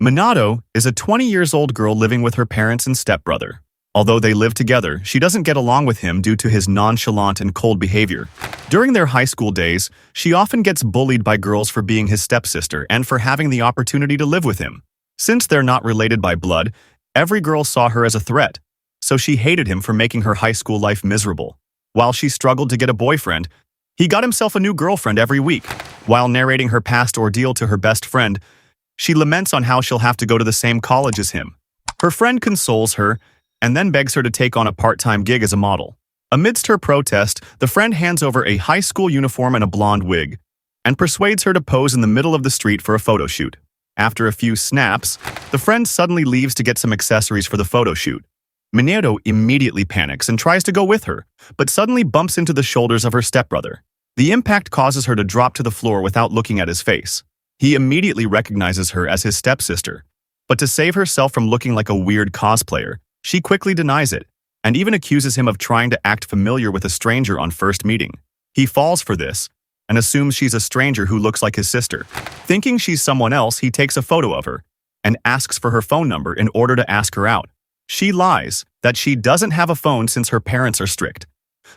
Minato is a 20-years-old girl living with her parents and stepbrother. Although they live together, she doesn't get along with him due to his nonchalant and cold behavior. During their high school days, she often gets bullied by girls for being his stepsister and for having the opportunity to live with him. Since they're not related by blood, every girl saw her as a threat, so she hated him for making her high school life miserable. While she struggled to get a boyfriend, he got himself a new girlfriend every week. While narrating her past ordeal to her best friend, she laments on how she'll have to go to the same college as him. Her friend consoles her and then begs her to take on a part-time gig as a model. Amidst her protest, the friend hands over a high school uniform and a blonde wig and persuades her to pose in the middle of the street for a photo shoot. After a few snaps, the friend suddenly leaves to get some accessories for the photo shoot. Minato immediately panics and tries to go with her, but suddenly bumps into the shoulders of her stepbrother. The impact causes her to drop to the floor without looking at his face. He immediately recognizes her as his stepsister, but to save herself from looking like a weird cosplayer, she quickly denies it, and even accuses him of trying to act familiar with a stranger on first meeting. He falls for this, and assumes she's a stranger who looks like his sister. Thinking she's someone else, he takes a photo of her, and asks for her phone number in order to ask her out. She lies that she doesn't have a phone since her parents are strict.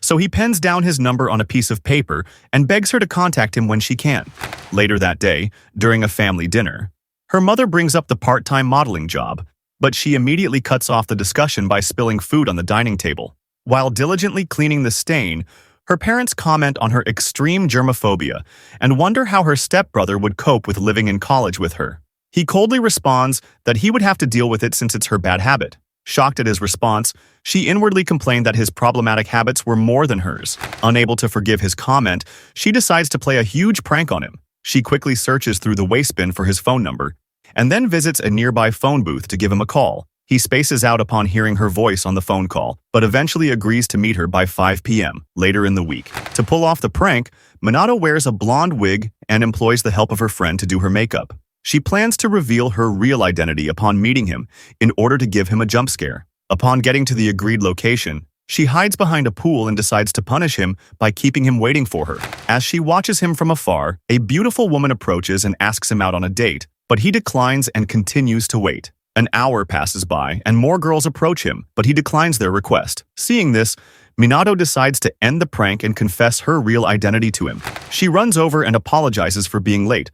So he pens down his number on a piece of paper and begs her to contact him when she can. Later that day, during a family dinner, her mother brings up the part-time modeling job, but she immediately cuts off the discussion by spilling food on the dining table. While diligently cleaning the stain, her parents comment on her extreme germophobia and wonder how her stepbrother would cope with living in college with her. He coldly responds that he would have to deal with it since it's her bad habit. Shocked at his response, she inwardly complained that his problematic habits were more than hers. Unable to forgive his comment, she decides to play a huge prank on him. She quickly searches through the waste bin for his phone number, and then visits a nearby phone booth to give him a call. He spaces out upon hearing her voice on the phone call, but eventually agrees to meet her by 5 p.m. later in the week. To pull off the prank, Minato wears a blonde wig and employs the help of her friend to do her makeup. She plans to reveal her real identity upon meeting him in order to give him a jump scare. Upon getting to the agreed location, she hides behind a pool and decides to punish him by keeping him waiting for her. As she watches him from afar, a beautiful woman approaches and asks him out on a date, but he declines and continues to wait. An hour passes by and more girls approach him, but he declines their request. Seeing this, Minato decides to end the prank and confess her real identity to him. She runs over and apologizes for being late,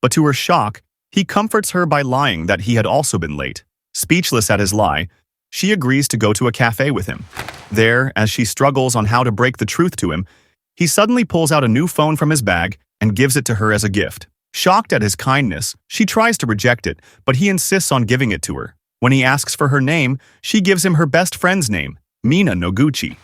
but to her shock, he comforts her by lying that he had also been late. Speechless at his lie, she agrees to go to a cafe with him. There, as she struggles on how to break the truth to him, he suddenly pulls out a new phone from his bag and gives it to her as a gift. Shocked at his kindness, she tries to reject it, but he insists on giving it to her. When he asks for her name, she gives him her best friend's name, Mina Noguchi.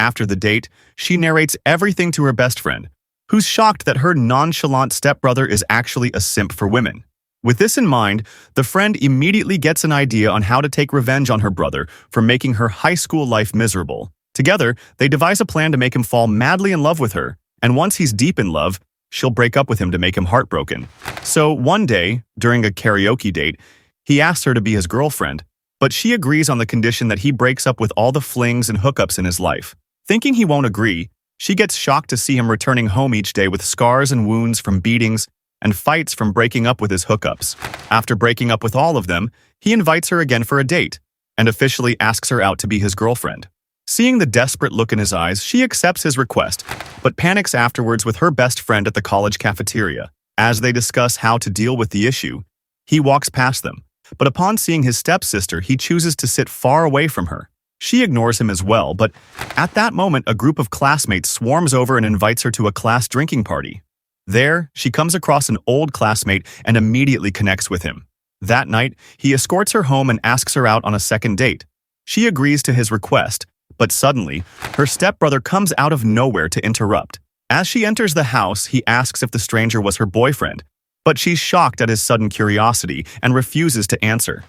After the date, she narrates everything to her best friend, who's shocked that her nonchalant stepbrother is actually a simp for women. With this in mind, the friend immediately gets an idea on how to take revenge on her brother for making her high school life miserable. Together, they devise a plan to make him fall madly in love with her, and once he's deep in love, she'll break up with him to make him heartbroken. So one day, during a karaoke date, he asks her to be his girlfriend, but she agrees on the condition that he breaks up with all the flings and hookups in his life. Thinking he won't agree, she gets shocked to see him returning home each day with scars and wounds from beatings and fights from breaking up with his hookups. After breaking up with all of them, he invites her again for a date and officially asks her out to be his girlfriend. Seeing the desperate look in his eyes, she accepts his request, but panics afterwards with her best friend at the college cafeteria. As they discuss how to deal with the issue, he walks past them, but upon seeing his stepsister, he chooses to sit far away from her. She ignores him as well, but at that moment, a group of classmates swarms over and invites her to a class drinking party. There, she comes across an old classmate and immediately connects with him. That night, he escorts her home and asks her out on a second date. She agrees to his request, but suddenly, her stepbrother comes out of nowhere to interrupt. As she enters the house, he asks if the stranger was her boyfriend, but she's shocked at his sudden curiosity and refuses to answer.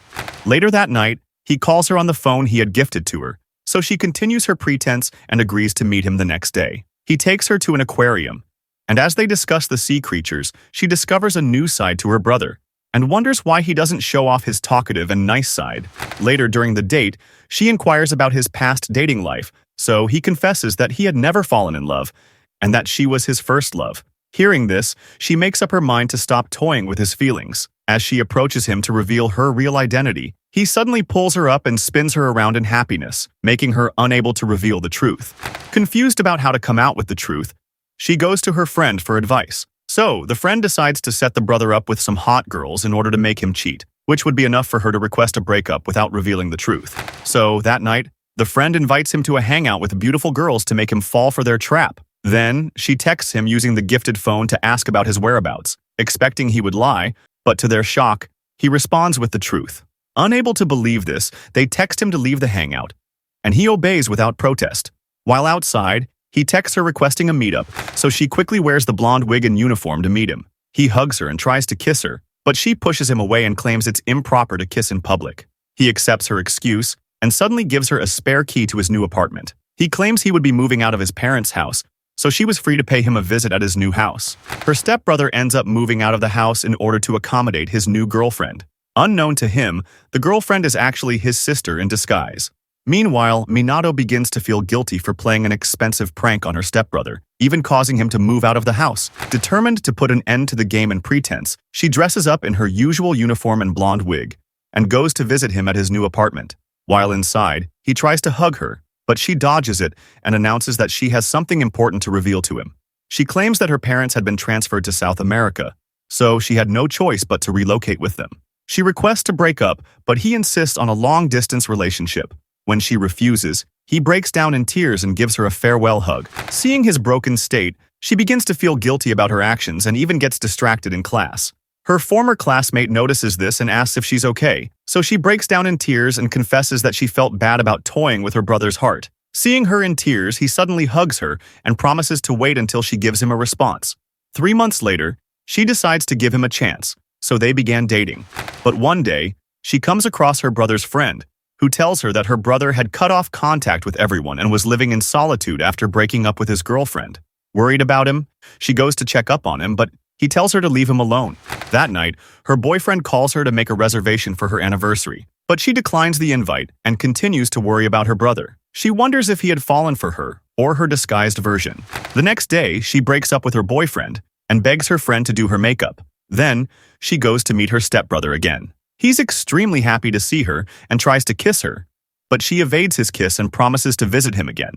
Later that night, he calls her on the phone he had gifted to her, so she continues her pretense and agrees to meet him the next day. He takes her to an aquarium, and as they discuss the sea creatures, she discovers a new side to her brother and wonders why he doesn't show off his talkative and nice side. Later during the date, she inquires about his past dating life, so he confesses that he had never fallen in love and that she was his first love. Hearing this, she makes up her mind to stop toying with his feelings. As she approaches him to reveal her real identity, he suddenly pulls her up and spins her around in happiness, making her unable to reveal the truth. Confused about how to come out with the truth, she goes to her friend for advice. So, the friend decides to set the brother up with some hot girls in order to make him cheat, which would be enough for her to request a breakup without revealing the truth. So, that night, the friend invites him to a hangout with beautiful girls to make him fall for their trap. Then, she texts him using the gifted phone to ask about his whereabouts, expecting he would lie, but to their shock, he responds with the truth. Unable to believe this, they text him to leave the hangout, and he obeys without protest. While outside, he texts her requesting a meetup, so she quickly wears the blonde wig and uniform to meet him. He hugs her and tries to kiss her, but she pushes him away and claims it's improper to kiss in public. He accepts her excuse and suddenly gives her a spare key to his new apartment. He claims he would be moving out of his parents' house, so she was free to pay him a visit at his new house. Her stepbrother ends up moving out of the house in order to accommodate his new girlfriend. Unknown to him, the girlfriend is actually his sister in disguise. Meanwhile, Minato begins to feel guilty for playing an expensive prank on her stepbrother, even causing him to move out of the house. Determined to put an end to the game and pretense, she dresses up in her usual uniform and blonde wig, and goes to visit him at his new apartment. While inside, he tries to hug her, but she dodges it and announces that she has something important to reveal to him. She claims that her parents had been transferred to South America, so she had no choice but to relocate with them. She requests to break up, but he insists on a long-distance relationship. When she refuses, he breaks down in tears and gives her a farewell hug. Seeing his broken state, she begins to feel guilty about her actions and even gets distracted in class. Her former classmate notices this and asks if she's okay, so she breaks down in tears and confesses that she felt bad about toying with her brother's heart. Seeing her in tears, he suddenly hugs her and promises to wait until she gives him a response. 3 months later, she decides to give him a chance, so they began dating. But one day, she comes across her brother's friend, who tells her that her brother had cut off contact with everyone and was living in solitude after breaking up with his girlfriend. Worried about him, she goes to check up on him, but he tells her to leave him alone. That night, her boyfriend calls her to make a reservation for her anniversary, but she declines the invite and continues to worry about her brother. She wonders if he had fallen for her or her disguised version. The next day, she breaks up with her boyfriend and begs her friend to do her makeup. Then, she goes to meet her stepbrother again. He's extremely happy to see her and tries to kiss her, but she evades his kiss and promises to visit him again.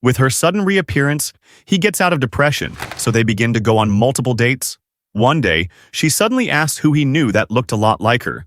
With her sudden reappearance, he gets out of depression, so they begin to go on multiple dates. One day, she suddenly asks who he knew that looked a lot like her.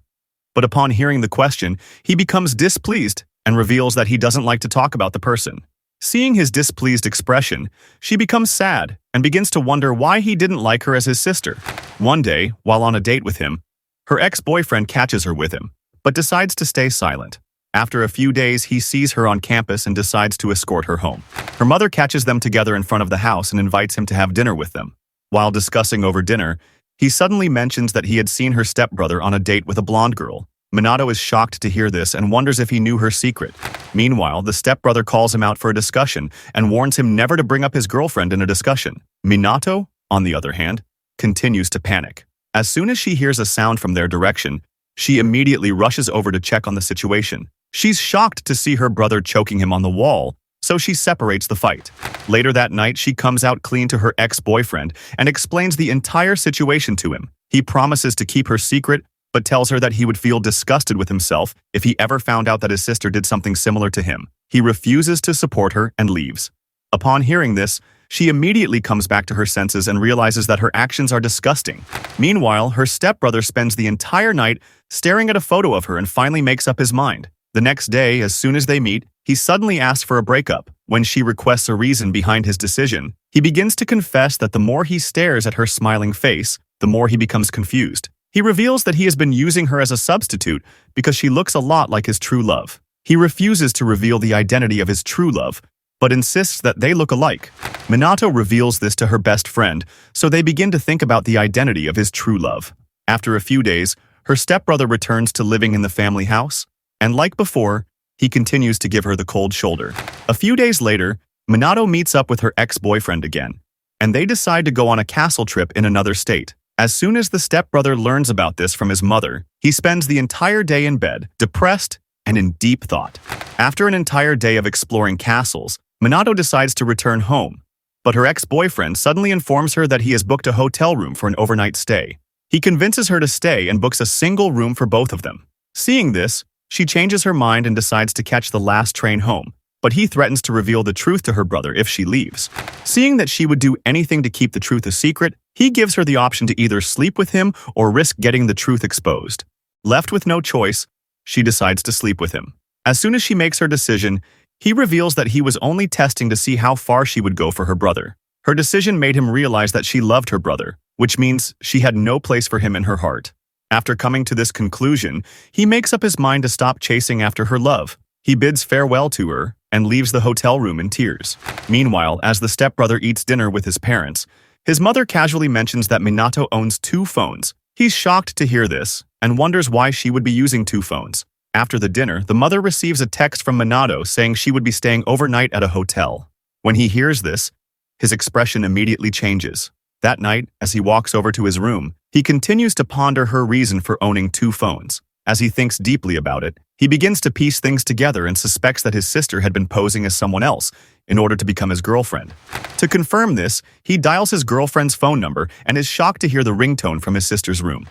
But upon hearing the question, he becomes displeased and reveals that he doesn't like to talk about the person. Seeing his displeased expression, she becomes sad and begins to wonder why he didn't like her as his sister. One day, while on a date with him, her ex-boyfriend catches her with him, but decides to stay silent. After a few days, he sees her on campus and decides to escort her home. Her mother catches them together in front of the house and invites him to have dinner with them. While discussing over dinner, he suddenly mentions that he had seen her stepbrother on a date with a blonde girl. Minato is shocked to hear this and wonders if he knew her secret. Meanwhile, the stepbrother calls him out for a discussion and warns him never to bring up his girlfriend in a discussion. Minato, on the other hand, continues to panic. As soon as she hears a sound from their direction, she immediately rushes over to check on the situation. She's shocked to see her brother choking him on the wall, so she separates the fight. Later that night, she comes out clean to her ex-boyfriend and explains the entire situation to him. He promises to keep her secret, but tells her that he would feel disgusted with himself if he ever found out that his sister did something similar to him. He refuses to support her and leaves. Upon hearing this, she immediately comes back to her senses and realizes that her actions are disgusting. Meanwhile, her stepbrother spends the entire night staring at a photo of her and finally makes up his mind. The next day, as soon as they meet, he suddenly asks for a breakup. When she requests a reason behind his decision, he begins to confess that the more he stares at her smiling face, the more he becomes confused. He reveals that he has been using her as a substitute because she looks a lot like his true love. He refuses to reveal the identity of his true love, but insists that they look alike. Minato reveals this to her best friend, so they begin to think about the identity of his true love. After a few days, her stepbrother returns to living in the family house, and like before, he continues to give her the cold shoulder. A few days later, Minato meets up with her ex-boyfriend again, and they decide to go on a castle trip in another state. As soon as the stepbrother learns about this from his mother, he spends the entire day in bed, depressed and in deep thought. After an entire day of exploring castles, Minato decides to return home, but her ex-boyfriend suddenly informs her that he has booked a hotel room for an overnight stay. He convinces her to stay and books a single room for both of them. Seeing this, she changes her mind and decides to catch the last train home, but he threatens to reveal the truth to her brother if she leaves. Seeing that she would do anything to keep the truth a secret, he gives her the option to either sleep with him or risk getting the truth exposed. Left with no choice, she decides to sleep with him. As soon as she makes her decision, he reveals that he was only testing to see how far she would go for her brother. Her decision made him realize that she loved her brother, which means she had no place for him in her heart. After coming to this conclusion, he makes up his mind to stop chasing after her love. He bids farewell to her and leaves the hotel room in tears. Meanwhile, as the stepbrother eats dinner with his parents, his mother casually mentions that Minato owns 2 phones. He's shocked to hear this and wonders why she would be using 2 phones. After the dinner, the mother receives a text from Minato saying she would be staying overnight at a hotel. When he hears this, his expression immediately changes. That night, as he walks over to his room, he continues to ponder her reason for owning 2 phones. As he thinks deeply about it, he begins to piece things together and suspects that his sister had been posing as someone else in order to become his girlfriend. To confirm this, he dials his girlfriend's phone number and is shocked to hear the ringtone from his sister's room.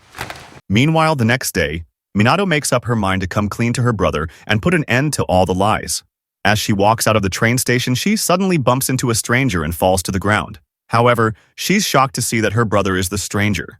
Meanwhile, the next day, Minato makes up her mind to come clean to her brother and put an end to all the lies. As she walks out of the train station, she suddenly bumps into a stranger and falls to the ground. However, she's shocked to see that her brother is the stranger.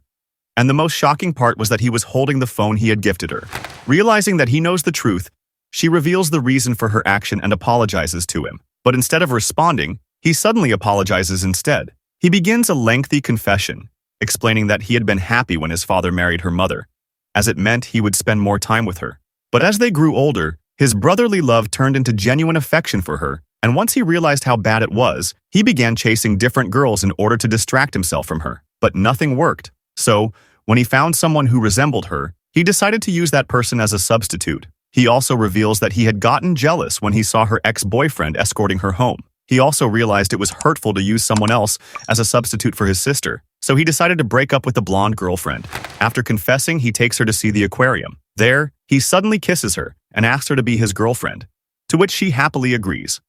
And the most shocking part was that he was holding the phone he had gifted her. Realizing that he knows the truth, she reveals the reason for her action and apologizes to him. But instead of responding, he suddenly apologizes instead. He begins a lengthy confession, explaining that he had been happy when his father married her mother, as it meant he would spend more time with her. But as they grew older, his brotherly love turned into genuine affection for her, and once he realized how bad it was, he began chasing different girls in order to distract himself from her. But nothing worked. So, when he found someone who resembled her, he decided to use that person as a substitute. He also reveals that he had gotten jealous when he saw her ex-boyfriend escorting her home. He also realized it was hurtful to use someone else as a substitute for his sister, so he decided to break up with the blonde girlfriend. After confessing, he takes her to see the aquarium. There, he suddenly kisses her and asks her to be his girlfriend, to which she happily agrees.